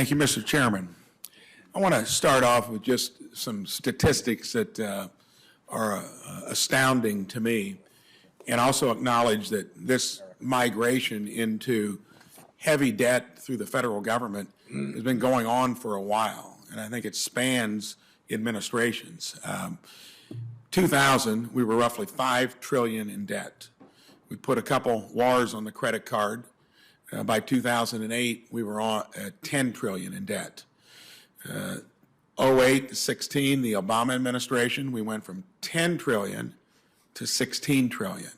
Thank you, Mr. Chairman. I want to start off with just some statistics that are astounding to me, and also acknowledge that this migration into heavy debt through the federal government has been going on for a while, and I think it spans administrations. 2000, we were roughly $5 trillion in debt. We put a couple wars on the credit card. By 2008, we were at $10 trillion in debt. 08 to 16, the Obama administration, we went from $10 trillion to $16 trillion.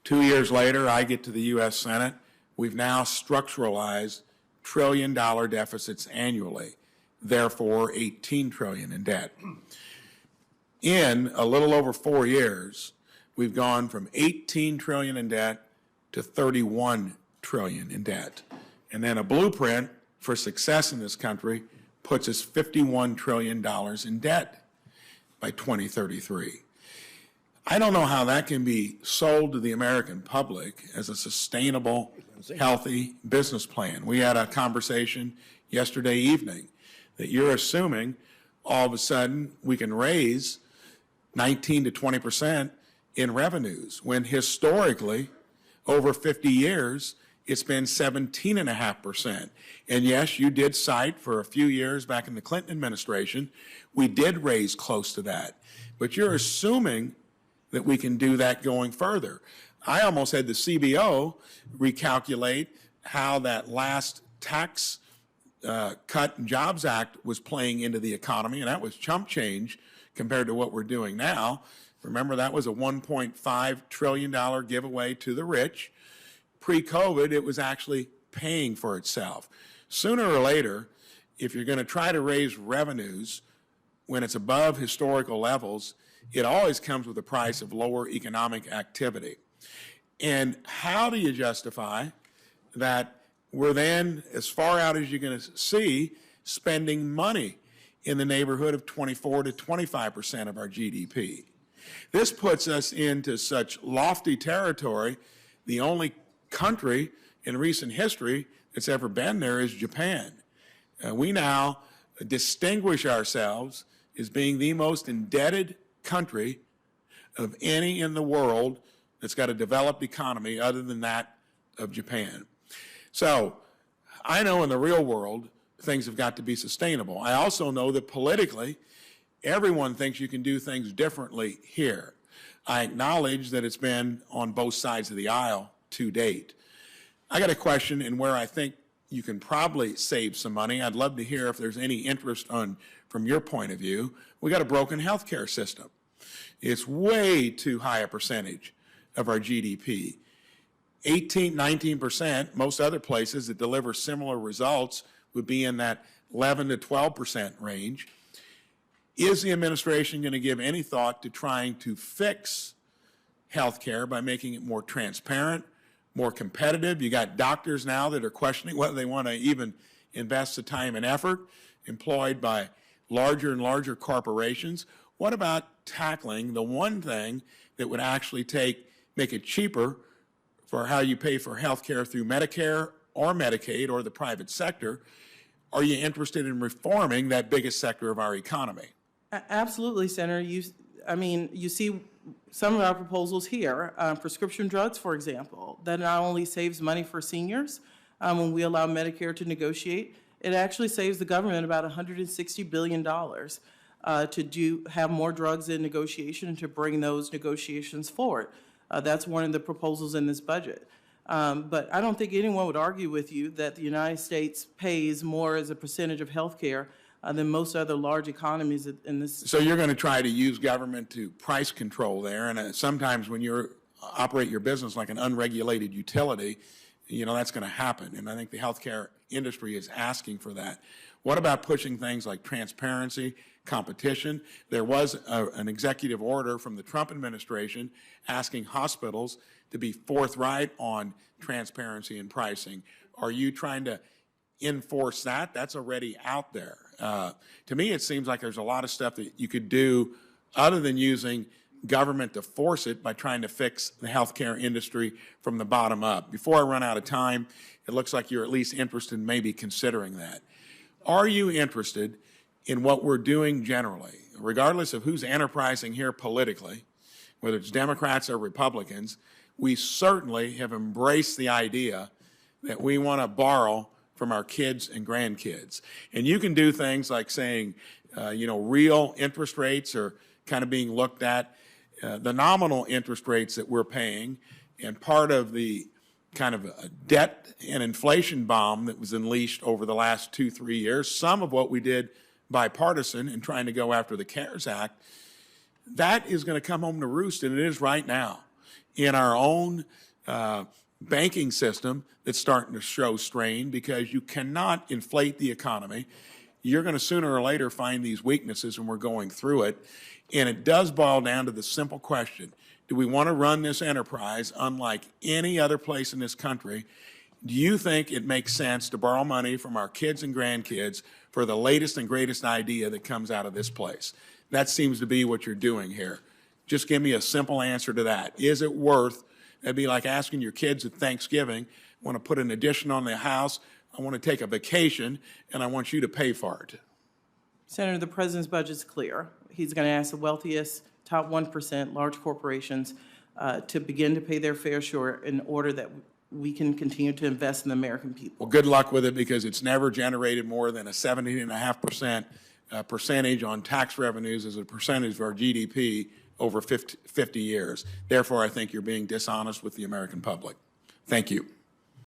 2 years later, I get to the U.S. Senate. We've now structuralized trillion-dollar deficits annually, therefore $18 trillion in debt. In a little over 4 years, we've gone from $18 trillion in debt to $31 trillion in debt. And then a blueprint for success in this country puts us $51 trillion in debt by 2033. I don't know how that can be sold to the American public as a sustainable, healthy business plan. We had a conversation yesterday evening that you're assuming all of a sudden we can raise 19 to 20% in revenues, when historically, over 50 years, it's been 17.5%. And yes, you did cite for a few years back in the Clinton administration, we did raise close to that. But you're assuming that we can do that going further. I almost had the CBO recalculate how that last tax cut and Jobs Act was playing into the economy, and that was chump change compared to what we're doing now. Remember, that was a $1.5 trillion giveaway to the rich. Pre-COVID, it was actually paying for itself. Sooner or later, if you're going to try to raise revenues when it's above historical levels, it always comes with a price of lower economic activity. And how do you justify that we're then, as far out as you're going to see, spending money in the neighborhood of 24 to 25% of our GDP? This puts us into such lofty territory. The only country in recent history that's ever been there is Japan. We now distinguish ourselves as being the most indebted country of any in the world that's got a developed economy other than that of Japan. So I know in the real world things have got to be sustainable. I also know that politically everyone thinks you can do things differently here. I acknowledge that it's been on both sides of the aisle to date. I got a question, and where I think you can probably save some money. I'd love to hear if there's any interest from your point of view. We got a broken healthcare system. It's way too high a percentage of our GDP. 18, 19%, most other places that deliver similar results would be in that 11 to 12% range. Is the administration going to give any thought to trying to fix healthcare by making it more transparent, more competitive? You got doctors now that are questioning whether they want to even invest the time and effort employed by larger and larger corporations. What about tackling the one thing that would actually make it cheaper for how you pay for healthcare through Medicare or Medicaid or the private sector? Are you interested in reforming that biggest sector of our economy? Absolutely, Senator. You see some of our proposals here. Prescription drugs, for example, that not only saves money for seniors when we allow Medicare to negotiate, it actually saves the government about $160 billion to have more drugs in negotiation and to bring those negotiations forward. That's one of the proposals in this budget. But I don't think anyone would argue with you that the United States pays more as a percentage of health care than most other large economies in this. So you're going to try to use government to price control there, and sometimes when you operate your business like an unregulated utility, that's going to happen, and I think the healthcare industry is asking for that. What about pushing things like transparency, competition? There was an executive order from the Trump administration asking hospitals to be forthright on transparency and pricing. Are you trying to enforce that? That's already out there. To me, it seems like there's a lot of stuff that you could do other than using government to force it by trying to fix the healthcare industry from the bottom up. Before I run out of time, it looks like you're at least interested in maybe considering that. Are you interested in what we're doing generally, regardless of who's enterprising here politically, whether it's Democrats or Republicans? We certainly have embraced the idea that we want to borrow from our kids and grandkids. And you can do things like saying, real interest rates are kind of being looked at, the nominal interest rates that we're paying, and part of the kind of a debt and inflation bomb that was unleashed over the last 2-3 years, some of what we did bipartisan in trying to go after the CARES Act, that is going to come home to roost, and it is right now in our own banking system that's starting to show strain, because you cannot inflate the economy. You're going to sooner or later find these weaknesses, and we're going through it. And it does boil down to the simple question: do we want to run this enterprise unlike any other place in this country? Do you think it makes sense to borrow money from our kids and grandkids for the latest and greatest idea that comes out of this place? That seems to be what you're doing here. Just give me a simple answer to that. Is it worth? It'd be like asking your kids at Thanksgiving, I want to put an addition on the house, I want to take a vacation, and I want you to pay for it. Senator, the president's budget's clear. He's going to ask the wealthiest, top 1%, large corporations, to begin to pay their fair share in order that we can continue to invest in the American people. Well, good luck with it, because it's never generated more than a 17.5% percentage on tax revenues as a percentage of our GDP over 50 years. Therefore, I think you're being dishonest with the American public. Thank you.